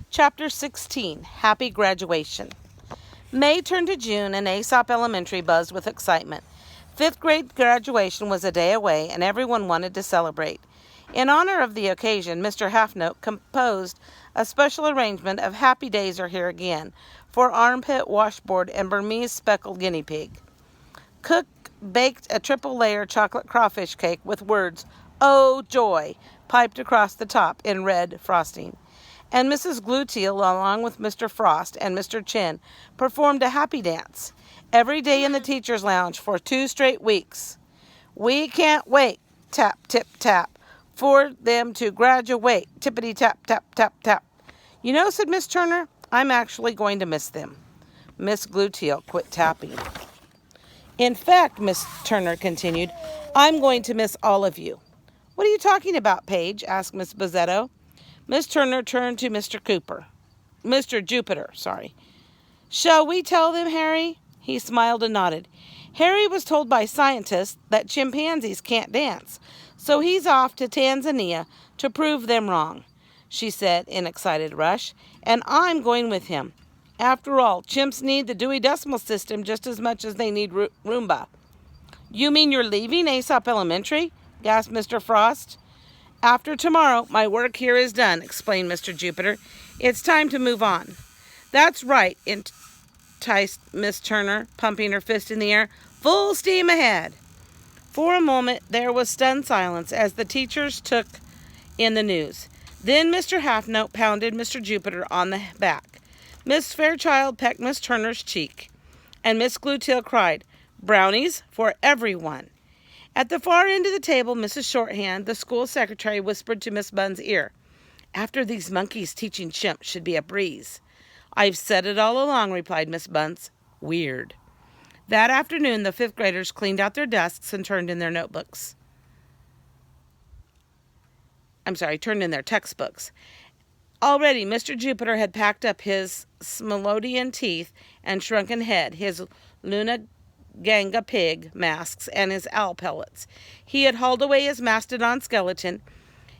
Chapter 16, Happy Graduation. May turned to June, and Aesop Elementary buzzed with excitement. Fifth grade graduation was a day away, and everyone wanted to celebrate. In honor of the occasion, Mr. Halfnote composed a special arrangement of Happy Days Are Here Again for armpit, washboard, and Burmese speckled guinea pig. Cook baked a triple-layer chocolate crawfish cake with words, "Oh, joy," piped across the top in red frosting. And Mrs. Gluteal, along with Mr. Frost and Mr. Chin, performed a happy dance every day in the teacher's lounge for 2 straight weeks. "We can't wait," tap, tip, tap, "for them to graduate," tippity, tap, tap, tap, tap. "You know," said Miss Turner, "I'm actually going to miss them." Miss Gluteal quit tapping. "In fact," Miss Turner continued, "I'm going to miss all of you." "What are you talking about, Paige?" asked Miss Bozzetto. Miss Turner turned to Mr. Jupiter. "Shall we tell them, Harry?" He smiled and nodded. "Harry was told by scientists that chimpanzees can't dance, so he's off to Tanzania to prove them wrong," she said in excited rush, "and I'm going with him. After all, chimps need the Dewey Decimal System just as much as they need Roomba." "You mean you're leaving Aesop Elementary?" gasped Mr. Frost. "After tomorrow, my work here is done," explained Mr. Jupiter. "It's time to move on." "That's right," enticed Miss Turner, pumping her fist in the air. "Full steam ahead." For a moment, there was stunned silence as the teachers took in the news. Then Mr. Halfnote pounded Mr. Jupiter on the back. Miss Fairchild pecked Miss Turner's cheek, and Miss Gluteal cried, "Brownies for everyone." At the far end of the table, Mrs. Shorthand, the school secretary, whispered to Miss Bunn's ear, "After these monkeys, teaching chimps should be a breeze." "I've said it all along," replied Miss Bunce. "Weird." That afternoon, the fifth graders cleaned out their desks and turned in their textbooks. Already, Mr. Jupiter had packed up his Smilodian teeth and shrunken head, his Ganga pig masks, and his owl pellets. He had hauled away his mastodon skeleton,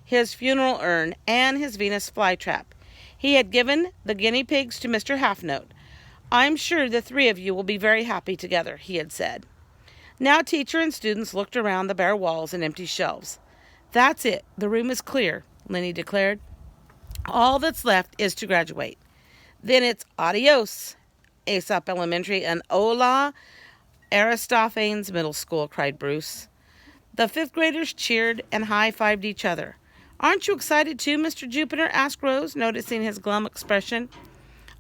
his funeral urn, and his Venus flytrap. He had given the guinea pigs to Mr. Halfnote. "I'm sure the 3 of you will be very happy together," he had said. Now teacher and students looked around the bare walls and empty shelves. "That's it. The room is clear," Lenny declared. "All that's left is to graduate. Then it's adios, Aesop Elementary, and hola, Aristophanes Middle School," cried Bruce. The fifth graders cheered and high-fived each other. "Aren't you excited too, Mr. Jupiter?" asked Rose, noticing his glum expression.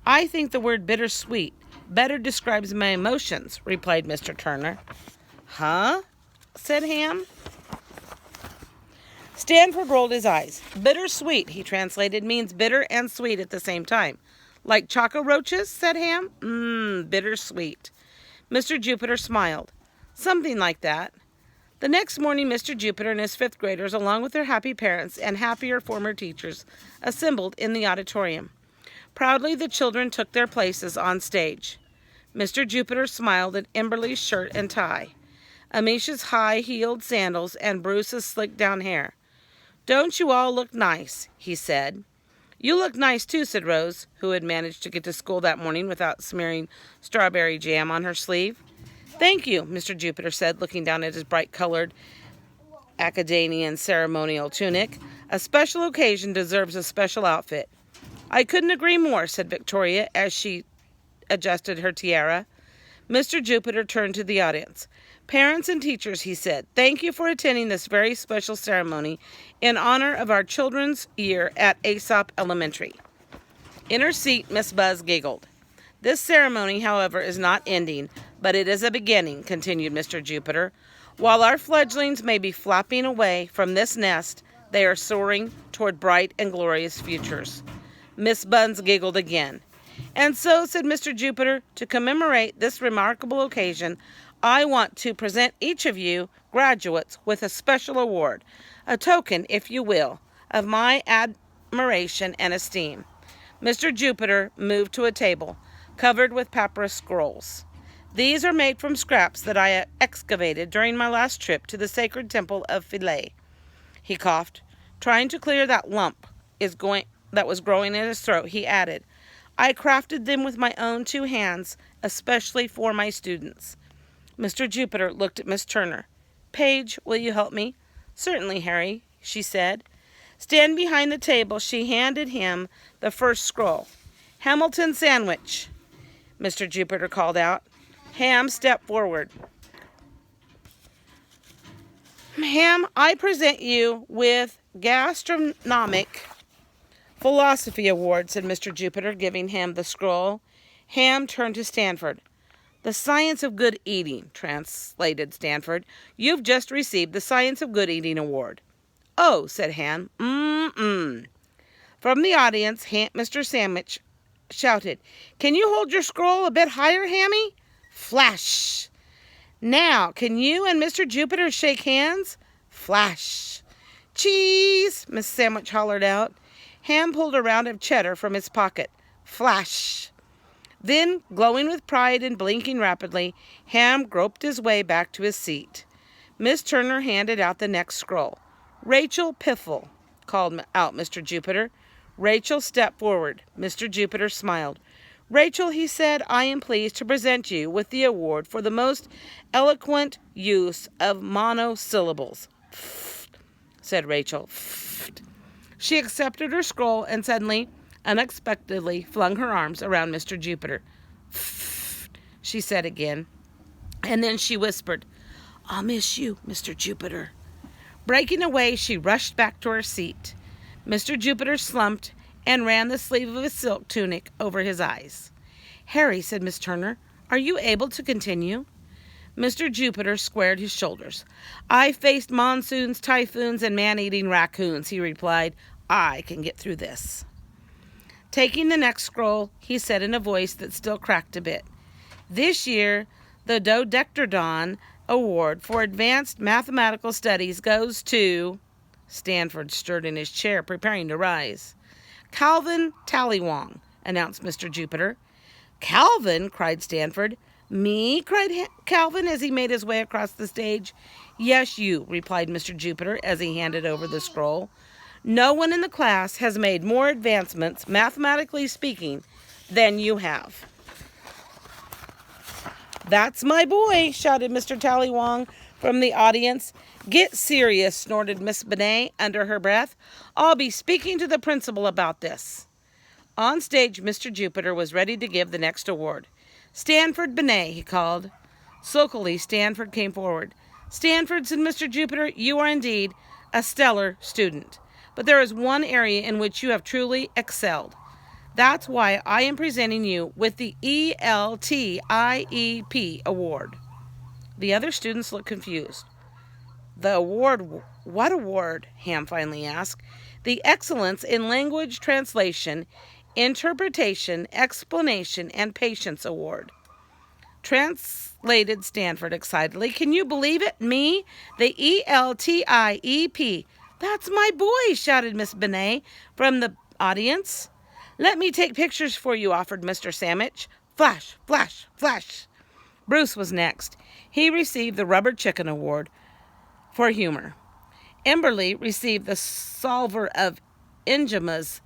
"I think the word bittersweet better describes my emotions," replied Mr. Turner. "Huh?" said Ham. Stanford rolled his eyes. "Bittersweet," he translated, "means bitter and sweet at the same time." "Like choco roaches?" said Ham. Bittersweet." Mr. Jupiter smiled. "Something like that." The next morning, Mr. Jupiter and his fifth graders, along with their happy parents and happier former teachers, assembled in the auditorium. Proudly, the children took their places on stage. Mr. Jupiter smiled at Emberly's shirt and tie, Amisha's high-heeled sandals, and Bruce's slicked-down hair. "Don't you all look nice?" he said. "You look nice, too," said Rose, who had managed to get to school that morning without smearing strawberry jam on her sleeve. "Thank you," Mr. Jupiter said, looking down at his bright-colored Academician ceremonial tunic. "A special occasion deserves a special outfit." "I couldn't agree more," said Victoria as she adjusted her tiara. Mr. Jupiter turned to the audience. "Parents and teachers," he said, "thank you for attending this very special ceremony in honor of our children's year at Aesop Elementary." In her seat, Miss Buzz giggled. "This ceremony, however, is not ending, but it is a beginning," continued Mr. Jupiter. "While our fledglings may be flapping away from this nest, they are soaring toward bright and glorious futures." Miss Buns giggled again. "And so," said Mr. Jupiter, "to commemorate this remarkable occasion, I want to present each of you graduates with a special award, a token, if you will, of my admiration and esteem." Mr. Jupiter moved to a table covered with papyrus scrolls. "These are made from scraps that I excavated during my last trip to the sacred temple of Philae." He coughed. "Trying to clear that lump is going that was growing in his throat, he added, I crafted them with my own 2 hands, especially for my students. Mr. Jupiter looked at Miss Turner. Paige, will you help me? Certainly, Harry, she said. Stand behind the table. She handed him the first scroll. Hamilton sandwich, Mr. Jupiter called out. Ham stepped forward. Ham, I present you with Gastronomic Philosophy Award, said Mr. Jupiter, giving him the scroll. Ham turned to Stanford. The Science of Good Eating, translated Stanford. You've just received the Science of Good Eating Award. Oh, said Ham. From the audience, Mr. Sandwich shouted, Can you hold your scroll a bit higher, Hammy? Flash. Now, can you and Mr. Jupiter shake hands? Flash. Cheese, Miss Sandwich hollered out. Ham pulled a round of cheddar from his pocket. Flash. Then, glowing with pride and blinking rapidly, Ham groped his way back to his seat. Miss Turner handed out the next scroll. Rachel Piffle, called out Mr. Jupiter. Rachel stepped forward. Mr. Jupiter smiled. Rachel, he said, I am pleased to present you with the award for the most eloquent use of monosyllables. Pfft, said Rachel. Pfft. She accepted her scroll and suddenly, unexpectedly, flung her arms around Mr. Jupiter. Pfft, she said again. And then she whispered, I'll miss you, Mr. Jupiter. Breaking away, she rushed back to her seat. Mr. Jupiter slumped and ran the sleeve of his silk tunic over his eyes. Harry, said Miss Turner, are you able to continue? Mr. Jupiter squared his shoulders. I faced monsoons, typhoons, and man-eating raccoons, he replied. I can get through this. Taking the next scroll, he said in a voice that still cracked a bit, This year, the Dodectrodon Award for Advanced Mathematical Studies goes to... Stanford stirred in his chair, preparing to rise. Calvin Tallywong, announced Mr. Jupiter. Calvin, cried Stanford. Me, cried Calvin as he made his way across the stage. Yes, you, replied Mr. Jupiter as he handed over the scroll. No one in the class has made more advancements, mathematically speaking, than you have. That's my boy, shouted Mr. Tallywong from the audience. Get serious, snorted Miss Binet under her breath. I'll be speaking to the principal about this. On stage, Mr. Jupiter was ready to give the next award. Stanford Binet, he called. Sulkily, Stanford came forward. Stanford, said Mr. Jupiter, you are indeed a stellar student. But there is one area in which you have truly excelled. That's why I am presenting you with the ELTIEP award. The other students looked confused. The award, what award? Ham finally asked. The Excellence in Language Translation, Interpretation, Explanation, and Patience Award. Translated Stanford excitedly. Can you believe it? Me? The ELTIEP. That's my boy, shouted Miss Binet from the audience. Let me take pictures for you, offered Mr. Sandwich. Flash, flash, flash. Bruce was next. He received the Rubber Chicken Award for humor. Emberly received the Solver of Enigmas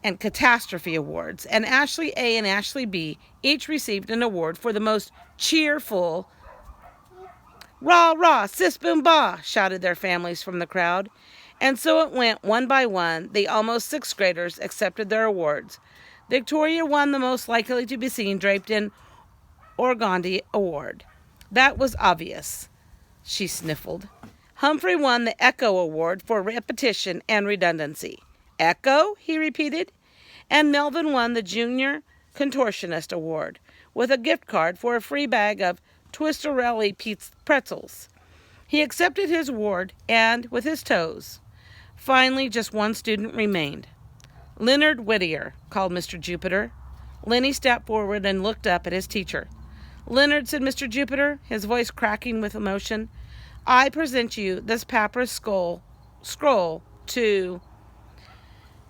and Catastrophe Awards, and Ashley A. and Ashley B. each received an award for the most cheerful. Rah, rah, sis, boom, bah, shouted their families from the crowd. And so it went one by one. The almost sixth graders accepted their awards. Victoria won the most likely to be seen draped in organdie award. That was obvious, she sniffled. Humphrey won the Echo Award for repetition and redundancy. Echo, he repeated. And Melvin won the Junior Contortionist Award with a gift card for a free bag of Twistorelli pretzels. He accepted his award and, with his toes, finally just one student remained. Leonard Whittier, called Mr. Jupiter. Lenny stepped forward and looked up at his teacher. Leonard, said Mr. Jupiter, his voice cracking with emotion, I present you this papyrus scroll to...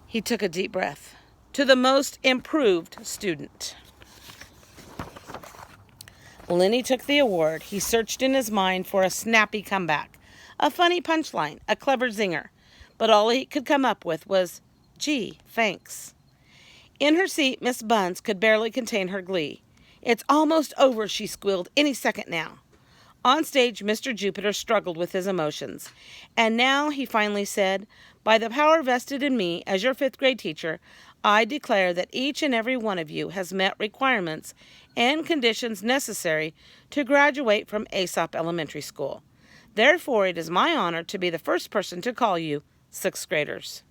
He took a deep breath. To the most improved student. Lenny took the award. He searched in his mind for a snappy comeback, a funny punchline, a clever zinger. But all he could come up with was, Gee, thanks. In her seat, Miss Buns could barely contain her glee. It's almost over, she squealed. Any second now. On stage, Mr. Jupiter struggled with his emotions. And now, he finally said, by the power vested in me as your fifth-grade teacher, I declare that each and every one of you has met requirements and conditions necessary to graduate from Aesop Elementary School. Therefore, it is my honor to be the first person to call you sixth graders.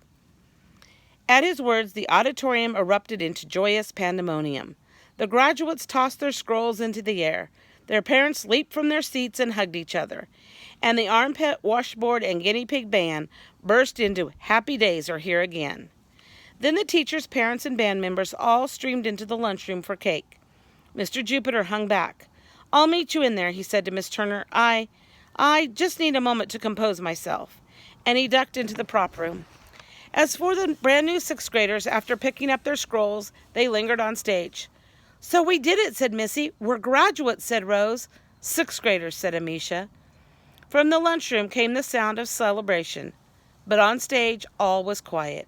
At his words, the auditorium erupted into joyous pandemonium. The graduates tossed their scrolls into the air. Their parents leaped from their seats and hugged each other. And the armpit, washboard, and guinea pig band burst into Happy Days Are Here Again. Then the teachers, parents, and band members all streamed into the lunchroom for cake. Mr. Jupiter hung back. I'll meet you in there, he said to Miss Turner. I just need a moment to compose myself. And he ducked into the prop room. As for the brand new sixth graders, after picking up their scrolls, they lingered on stage. So we did it, said Missy. We're graduates, said Rose. Sixth graders, said Amisha. From the lunchroom came the sound of celebration, but on stage all was quiet.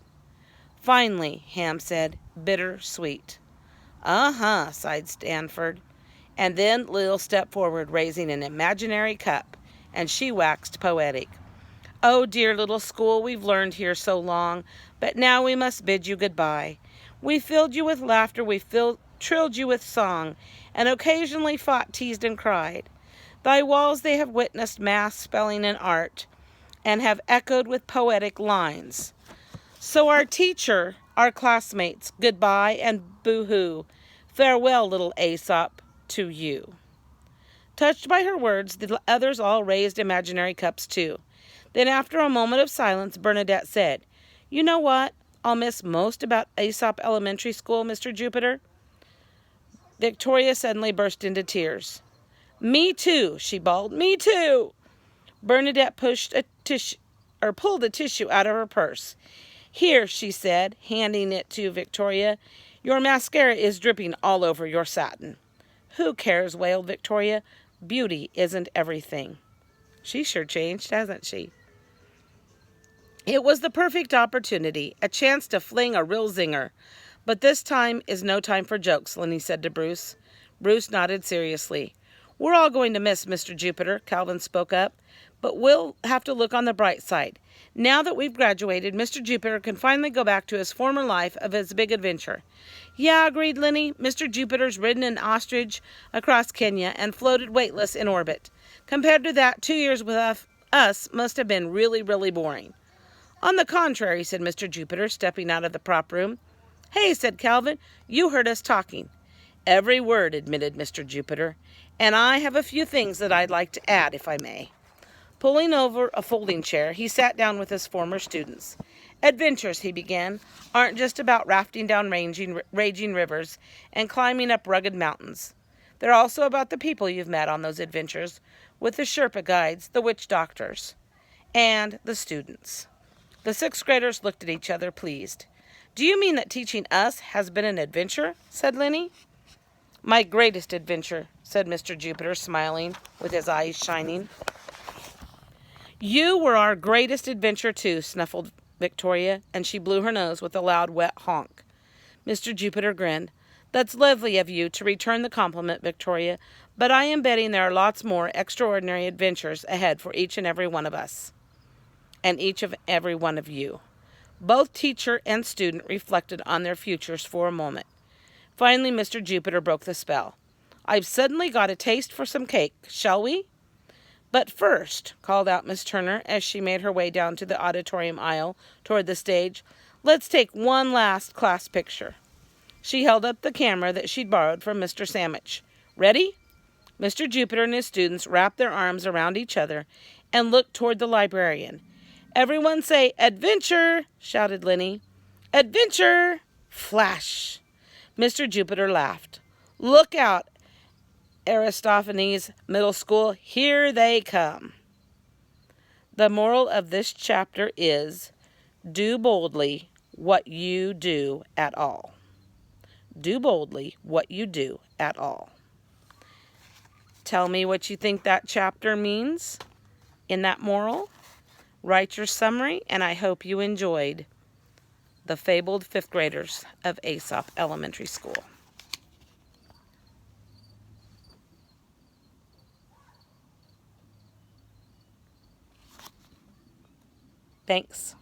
Finally, Ham said, bitter-sweet. Uh-huh, sighed Stanford. And then Lil stepped forward, raising an imaginary cup, and she waxed poetic. Oh, dear little school, we've learned here so long, but now we must bid you goodbye. We filled you with laughter, trilled you with song, and occasionally fought, teased, and cried. Thy walls they have witnessed math, spelling, and art, and have echoed with poetic lines. So our teacher, our classmates, goodbye and boo-hoo. Farewell, little Aesop, to you. Touched by her words, the others all raised imaginary cups too. Then after a moment of silence, Bernadette said, You know what I'll miss most about Aesop Elementary School, Mr. Jupiter? Victoria suddenly burst into tears. Me too, she bawled. Me too. Bernadette pulled a tissue out of her purse. Here, she said, handing it to Victoria. Your mascara is dripping all over your satin. Who cares, wailed Victoria. Beauty isn't everything. She sure changed, hasn't she? It was the perfect opportunity, a chance to fling a real zinger. But this time is no time for jokes, Lenny said to Bruce. Bruce nodded seriously. We're all going to miss Mr. Jupiter, Calvin spoke up, but we'll have to look on the bright side. Now that we've graduated, Mr. Jupiter can finally go back to his former life of his big adventure. Yeah, agreed Lenny. Mr. Jupiter's ridden an ostrich across Kenya and floated weightless in orbit. Compared to that, 2 years with us must have been really, really boring. On the contrary, said Mr. Jupiter, stepping out of the prop room. Hey, said Calvin, you heard us talking. Every word, admitted Mr. Jupiter, and I have a few things that I'd like to add, if I may. Pulling over a folding chair, he sat down with his former students. Adventures, he began, aren't just about rafting down raging rivers and climbing up rugged mountains. They're also about the people you've met on those adventures, with the Sherpa guides, the witch doctors, and the students. The sixth graders looked at each other, pleased. Do you mean that teaching us has been an adventure? Said Lenny. My greatest adventure, said Mr. Jupiter, smiling, with his eyes shining. You were our greatest adventure, too, snuffled Victoria, and she blew her nose with a loud, wet honk. Mr. Jupiter grinned. That's lovely of you to return the compliment, Victoria, but I am betting there are lots more extraordinary adventures ahead for each and every one of us, and each of every one of you. Both teacher and student reflected on their futures for a moment. Finally, Mr. Jupiter broke the spell. I've suddenly got a taste for some cake. Shall we? But first, called out Miss Turner as she made her way down to the auditorium aisle toward the stage, let's take one last class picture. She held up the camera that she'd borrowed from Mr. Sandwich. Ready? Mr. Jupiter and his students wrapped their arms around each other and looked toward the librarian. Everyone say, Adventure, shouted Lenny. Adventure! Flash! Mr. Jupiter laughed. Look out, Aristophanes Middle School, here they come. The moral of this chapter is, do boldly what you do at all. Do boldly what you do at all. Tell me what you think that chapter means in that moral. Write your summary, and I hope you enjoyed the fabled fifth graders of Aesop Elementary School. Thanks.